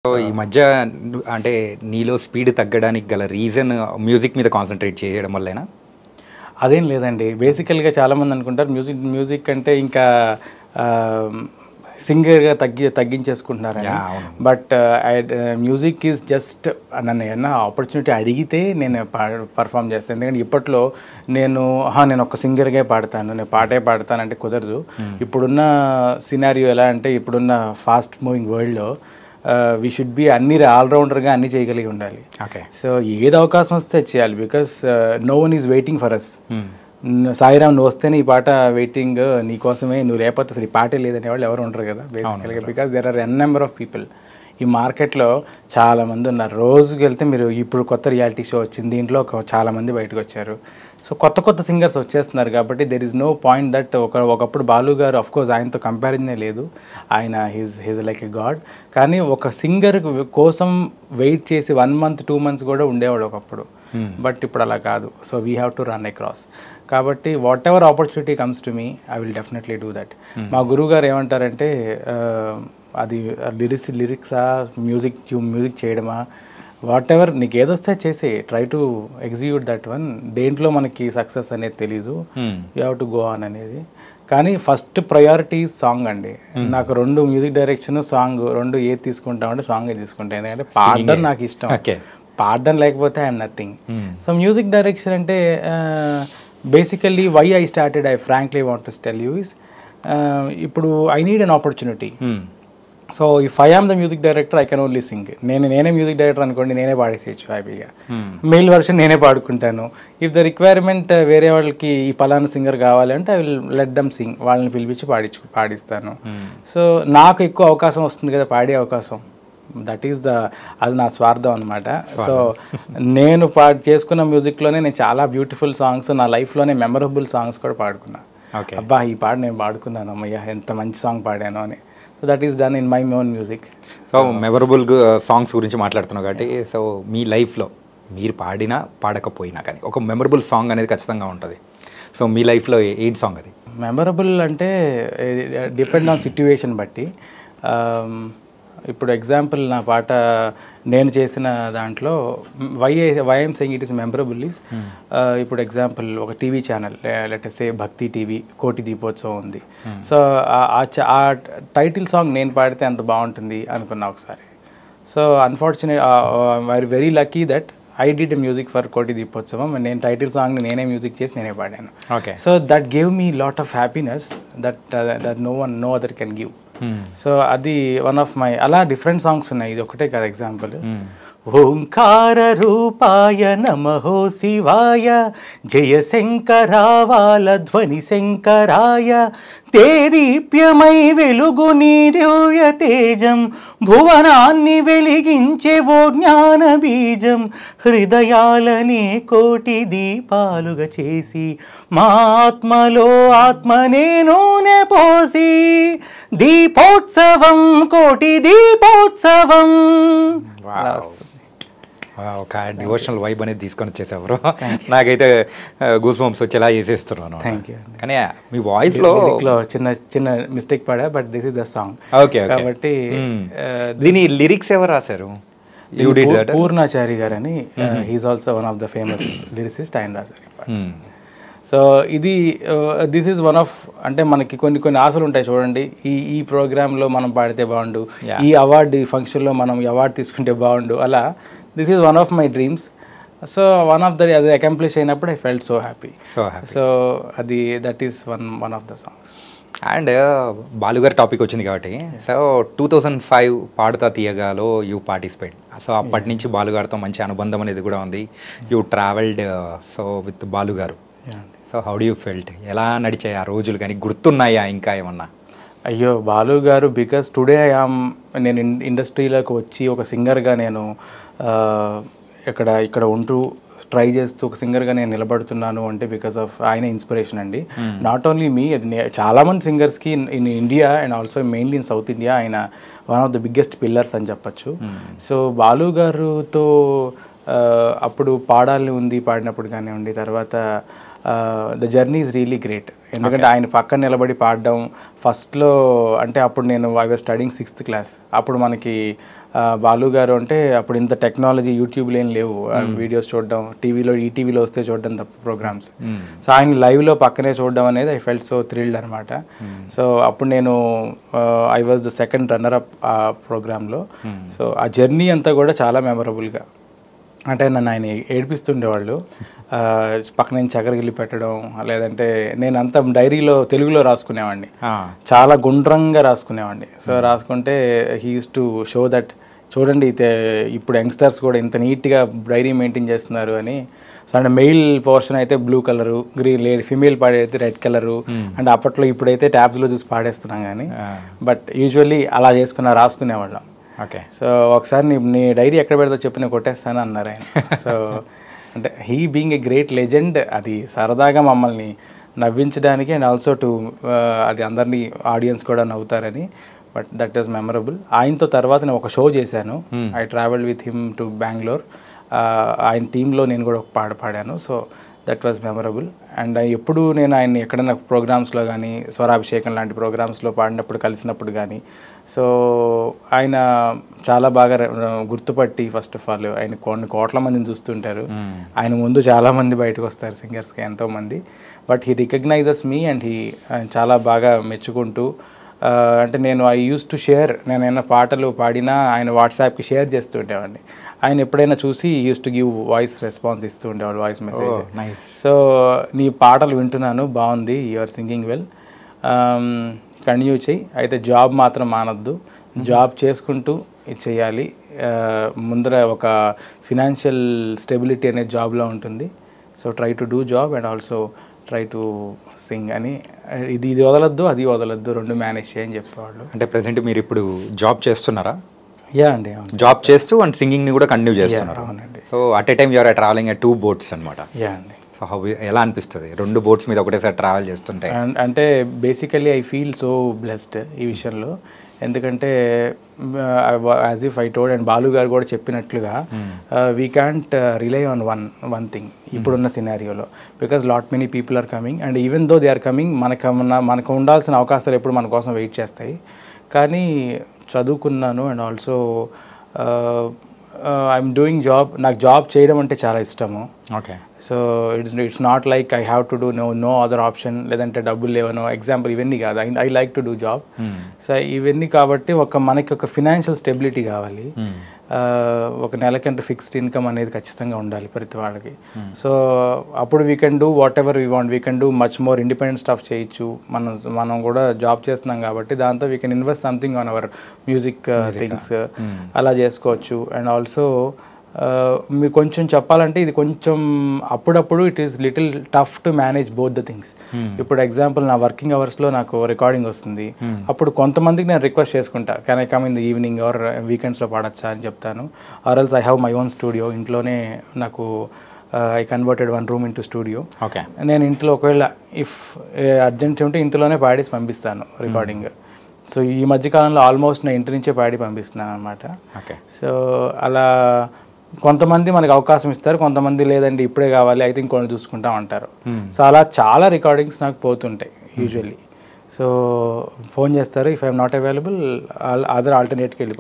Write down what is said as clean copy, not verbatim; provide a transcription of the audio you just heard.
So ఈ మధ్య అంటే నీలో స్పీడ్ తగ్గడానికి గల రీజన్ మ్యూజిక్ మీద కాన్సన్ట్రేట్ చేయడం వల్లేనా? అదేం లేదండి. బేసికల్గా చాలామంది అనుకుంటారు మ్యూజిక్ అంటే ఇంకా సింగర్గా తగ్గించేసుకుంటున్నారని. బట్ మ్యూజిక్ ఈజ్ జస్ట్ నన్ను ఏమన్నా ఆపర్చునిటీ అడిగితే నేను పర్ఫామ్ చేస్తాను. ఎందుకంటే ఇప్పట్లో నేను ఒక సింగర్గా పాడతాను, నేను పాటే పాడతాను అంటే కుదరదు. ఇప్పుడున్న సినారియో ఎలా అంటే, ఇప్పుడున్న ఫాస్ట్ మూవింగ్ వరల్డ్లో వీ షుడ్ బి అన్ని ఆల్రౌండర్గా అన్ని చేయగలిగి ఉండాలి. ఓకే. సో ఏది అవకాశం వస్తే చేయాలి. Because no one is waiting for us. Sairam నువ్వు వస్తేనే ఈ పాట వెయిటింగ్ నీకోసమే, నువ్వు లేకపోతే అసలు ఈ పాటే లేదనే వాళ్ళు ఎవరు ఉండరు కదా బేసికల్గా. Because there are n number of people. ఈ మార్కెట్లో చాలామంది ఉన్నారు. రోజుకి వెళ్తే మీరు ఇప్పుడు కొత్త రియాలిటీ షో వచ్చింది, దీంట్లో చాలామంది బయటకు వచ్చారు. సో కొత్త సింగర్స్ వచ్చేస్తున్నారు కాబట్టి there is no point that ఒకప్పుడు బాలు గారు అఫ్కోర్స్ ఆయనతో కంపారిజనే లేదు, ఆయన హీజ్ లైక్ ఎ గాడ్. కానీ ఒక సింగర్ కోసం వెయిట్ చేసి 1 month 2 months కూడా ఉండేవాడు ఒకప్పుడు. బట్ ఇప్పుడు అలా కాదు. So we have to run across. కాబట్టి whatever opportunity comes to me, I will definitely do that. మా గురువు గారు ఏమంటారంటే, అది లిరిక్సా మ్యూజిక్ చేయడమా, వాట్ ఎవర్ నీకు ఏదొస్తే చేసి try to execute that one. దేంట్లో మనకి సక్సెస్ అనేది తెలీదు, you have to go on అనేది. కానీ ఫస్ట్ ప్రయారిటీ సాంగ్ అండి. నాకు 2 మ్యూజిక్ డైరెక్షన్, సాంగ్ 2 ఏది తీసుకుంటామంటే సాంగే తీసుకుంటాను. ఎందుకంటే పాడడం నాకు ఇష్టం, పాడడం లేకపోతే I'm nothing. So music direction అంటే basically why I started, I frankly want to tell you is, ఇప్పుడు I need an opportunity. So if I am the music director I can only sing. నేనే music director అనుకోండి, నేనే పాడేసేయచ్చు హ్యాపీగా. Mail version నేనే పాడుకుంటాను. If the requirement వేరే వాళ్ళకి ఈ పలానా సింగర్ కావాలంటే I will let them Singh, వాళ్ళని పిలిపించి పాడిస్తాను. సో నాకు ఎక్కువ అవకాశం వస్తుంది కదా, పాడే అవకాశం. దట్ ఈస్ అది నా స్వార్థం అనమాట. సో నేను చేసుకున్న మ్యూజిక్లోనే నేను చాలా బ్యూటిఫుల్ సాంగ్స్, నా లైఫ్లోనే మెమరబుల్ సాంగ్స్ కూడా పాడుకున్నా. అబ్బా ఈ పాట నేను పాడుకున్నాను, అమ్మయ్య ఎంత మంచి సాంగ్ పాడాను అని. So that is done in my own music. So memorable songs గురించి మాట్లాడుతున్నావు కాబట్టి, సో మీ లైఫ్లో మీరు పాడినా పాడకపోయినా కానీ ఒక మెమరబుల్ సాంగ్ అనేది ఖచ్చితంగా ఉంటుంది. సో మీ లైఫ్లో ఏంటి సాంగ్ అది? మెమరబుల్ అంటే డిపెండ్ ఆన్ సిట్యువేషన్ బట్టి. ఇప్పుడు ఎగ్జాంపుల్ నా పాట నేను చేసిన దాంట్లో why I'm saying it is memorable is, ఇప్పుడు ఎగ్జాంపుల్ ఒక TV channel let us say Bhakti TV, కోటి దీపోత్సవం ఉంది. సో ఆ టైటిల్ సాంగ్ నేను పాడితే అంత బాగుంటుంది అనుకున్నా ఒకసారి. So unfortunate very lucky that I did music for కోటి దీపోత్సవం. నేను టైటిల్ సాంగ్ని నేనే మ్యూజిక్ చేసి నేనే పాడాను. Okay. So that gave me lot of happiness that no other can give. So అది వన్ ఆఫ్ మై, అలా డిఫరెంట్ సాంగ్స్ ఉన్నాయి, ఇది ఒకటే కదా ఎగ్జాంపుల్. ఓంకార రూపాయ నమః శివాయ, జయ శంకరావాల ధ్వని శంకరాయ, తేదీప్యమై వెలుగు నీ దివ్య తేజం, భువనాన్ని వెలిగించే ఓ జ్ఞాన బీజం, హృదయాలనే కోటి దీపాలుగా చేసి, మా ఆత్మలో ఆత్మనే నూనె పోసి, దీపోత్సవం కోటి దీపోత్సవం. ఒక డివోషనల్ వైబ్ అనేది తీసుకొని వచ్చేసేవారు. నాకైతే గూస్ బంప్స్ వచ్చేలా చేసేస్తున్నాను. కానీ మీ వాయిస్లో చిన్న మిస్టేక్ పడా, but this is the song. Okay. కాబట్టి దీని లిరిక్స్ ఎవరు రాశారు? పూర్ణాచారి గారు అని, he is also one of the famous lyricist, ఆయన రాశారు. సో ఇది దిస్ ఈజ్ వన్ ఆఫ్, అంటే మనకి కొన్ని ఆశలు ఉంటాయి చూడండి, ఈ ప్రోగ్రాంలో మనం పాడితే బాగుండు, ఈ అవార్డు ఫంక్షన్లో మనం అవార్డు తీసుకుంటే బాగుండు, అలా this is one of my dreams. So one of అది అకంప్లిష్ అయినప్పుడు I felt so happy. So అది that is one of the songs. And బాలుగారి టాపిక్ వచ్చింది కాబట్టి, సో 2005 పాడుతా తీయగాలో యూ పార్టిసిపేట్. సో అప్పటి నుంచి బాలుగారితో మంచి అనుబంధం అనేది కూడా ఉంది. యూ ట్రావెల్డ్ సో విత్ బాలుగారు. So how do you felt? ఎలా నడిచాయి ఆ రోజులు, కానీ గుర్తున్నాయా ఇంకా ఏమన్నా? అయ్యో బాలు గారు, బికాస్ టుడే నేను ఇండస్ట్రీలోకి వచ్చి ఒక సింగర్గా నేను ఇక్కడ ఉంటూ ట్రై చేస్తూ ఒక సింగర్గా నేను నిలబడుతున్నాను అంటే బికాస్ ఆఫ్ ఆయన ఇన్స్పిరేషన్ అండి. నాట్ ఓన్లీ మీ, చాలామంది సింగర్స్కి in India and also mainly in South India ఆయన one of the biggest pillars అని చెప్పచ్చు. సో బాలు గారుతో అప్పుడు పాడినప్పుడు కానివ్వండి, తర్వాత the journey is really great. ఎందుకంటే ఆయన పక్కన నిలబడి పాడడం ఫస్ట్లో, అంటే అప్పుడు నేను I was studying 6th class. అప్పుడు మనకి బాలు గారు అంటే అప్పుడు ఇంత టెక్నాలజీ యూట్యూబ్లో ఏం లేవు, వీడియోస్ చూడడం, టీవీలో ఈటీవీలో వస్తే చూడడం తప్ప ప్రోగ్రామ్స్. సో ఆయన లైవ్లో పక్కనే చూడడం అనేది ఐ ఫెల్ట్ సో థ్రిల్డ్ అనమాట. సో అప్పుడు నేను I was the second runner up ఆ ప్రోగ్రాంలో. సో ఆ జర్నీ అంతా కూడా చాలా మెమరబుల్గా, అంటే నన్ను ఆయన ఏడిపిస్తుండేవాళ్ళు, పక్కన నుంచి చక్కెరగిల్లి పెట్టడం, లేదంటే నేను అంతా డైరీలో తెలుగులో రాసుకునేవాడిని, చాలా గుండ్రంగా రాసుకునేవాడిని. సో రాసుకుంటే he use to show that చూడండి ఇప్పుడు యంగ్స్టర్స్ కూడా ఇంత నీట్గా డైరీ మెయింటైన్ చేస్తున్నారు అని. సో అంటే మెయిల్ పోర్షన్ అయితే బ్లూ కలరు, గ్రీన్ ఫీమేల్ పాడైతే రెడ్ కలరు, అండ్ అప్పట్లో ఇప్పుడైతే ట్యాబ్స్లో చూసి పాడేస్తున్నాం కానీ, బట్ యూజువల్లీ అలా రాసుకునేవాళ్ళం. ఓకే. సో ఒకసారి నీ డైరీ ఎక్కడ పెడతా చెప్పి నేను కొట్టేస్తాను అన్నారు ఆయన. సో అంటే he being a great legend, అది సరదాగా మమ్మల్ని నవ్వించడానికి అండ్ ఆల్సో టు అది అందరినీ ఆడియన్స్ కూడా నవ్వుతారని. But that is memorable. ఆయనతో తర్వాత నేను ఒక షో చేశాను, I travel with him to Bengaluru. ఆయన టీంలో నేను కూడా ఒక పాట పాడాను. So that was memorable. And ఎప్పుడు నేను ఆయన్ని ఎక్కడైనా ప్రోగ్రామ్స్లో కానీ, స్వరాభిషేకం లాంటి ప్రోగ్రామ్స్లో పాడినప్పుడు కలిసినప్పుడు కానీ, సో ఆయన చాలా బాగా గుర్తుపట్టి, ఫస్ట్ ఆఫ్ ఆల్ ఆయన కొన్ని కోట్ల మందిని చూస్తుంటారు, ఆయన ముందు చాలామంది బయటకు వస్తారు సింగర్స్కి ఎంతోమంది, but he recognises me and చాలా బాగా మెచ్చుకుంటూ, అంటే నేను ఐ యూస్ టు షేర్, నేనైనా పాటలు పాడినా ఆయన వాట్సాప్కి షేర్ చేస్తూ ఉండేవాడిని. ఆయన ఎప్పుడైనా చూసి use to give voice response ఇస్తూ ఉండేవాడు, వాయిస్ మెసేజ్. సో నీ పాటలు వింటున్నాను, బాగుంది, you are singing well, continue చేయి, అయితే జాబ్ మాత్రం మానద్దు, జాబ్ చేసుకుంటూ ఇది చేయాలి, ముందర ఒక ఫినాన్షియల్ స్టెబిలిటీ అనేది జాబ్లో ఉంటుంది. So try to do job and also try to sing అని, ఇది వదలొద్దు అది వదలొద్దు, రెండు మేనేజ్ చేయని చెప్పేవాళ్ళు. అంటే ప్రెసెంట్ మీరు ఇప్పుడు జాబ్ చేస్తున్నారా? యా అండి, జాబ్ చేస్తూ అండ్ సింగింగ్ని కూడా కంటిన్యూ చేస్తున్నారు. అవునండి. So at a time you're travelling 2 boats అనమాట. యా అండి. సో ఎలా అనిపిస్తుంది 2 boats మీద ఒకటేసారి ట్రావెల్ చేస్తుంటే? అంటే basically I feel so blessed ఈ విషయంలో, ఎందుకంటే as if I told and Balu garu కూడా చెప్పినట్లుగా, we can't rely on one thing ఇప్పుడున్న సినారియోలో, because lot many people are coming and even though they are coming, మనకు ఉండాల్సిన అవకాశాలు ఎప్పుడు మన కోసం వెయిట్ చేస్తాయి. కానీ చదువుకున్నాను and also I'm doing job, నాకు జాబ్ చేయడం అంటే చాలా ఇష్టము. Okay. So it's not like I have to do no other option, లేదంటే డబ్బులు లేవనో, ఎగ్జాంపుల్ ఇవన్నీ కాదు, I like to do job. So ఇవన్నీ కాబట్టి మనకి ఒక ఫినాన్షియల్ స్టెబిలిటీ కావాలి, ఒక నెలకంటే ఫిక్స్డ్ ఇన్కమ్ అనేది ఖచ్చితంగా ఉండాలి ప్రతి వాళ్ళకి. సో అప్పుడు we can do what ever we want, we can do much more independent stuff చేయొచ్చు. మనం కూడా జాబ్ చేస్తున్నాం కాబట్టి దాంతో we can invest something on hour music things, అలా చేసుకోవచ్చు. అండ్ ఆల్సో మీకు కొంచెం చెప్పాలంటే ఇది కొంచెం అప్పుడప్పుడు it is little tough to manage both the things. ఇప్పుడు ఎగ్జాంపుల్ నా వర్కింగ్ అవర్స్లో నాకు రికార్డింగ్ వస్తుంది, అప్పుడు కొంతమందికి నేను రిక్వెస్ట్ చేసుకుంటా, can I come in the evening or వీకెండ్స్లో పాడచ్చా అని చెప్తాను. Or else I have my own studio, ఇంట్లోనే నాకు I converted 1 room into studio. Okay. నేను ఇంట్లో ఒకవేళ ఇఫ్ అర్జెంట్ ఉంటే ఇంట్లోనే పాడేసి పంపిస్తాను రికార్డింగ్. సో ఈ మధ్యకాలంలో ఆల్మోస్ట్ నా ఇంటి నుంచే పాడి పంపిస్తున్నాను అనమాట. ఓకే. సో అలా కొంతమంది మనకు అవకాశం ఇస్తారు, కొంతమంది లేదండి ఇప్పుడే కావాలి అయితే ఇంకొన్ని చూసుకుంటాం అంటారు. సో అలా చాలా రికార్డింగ్స్ నాకు పోతుంటాయి యూజువల్లీ. సో ఫోన్ చేస్తారు, if I'm not available other ఆల్టర్నేట్కి వెళ్ళిపోతాను.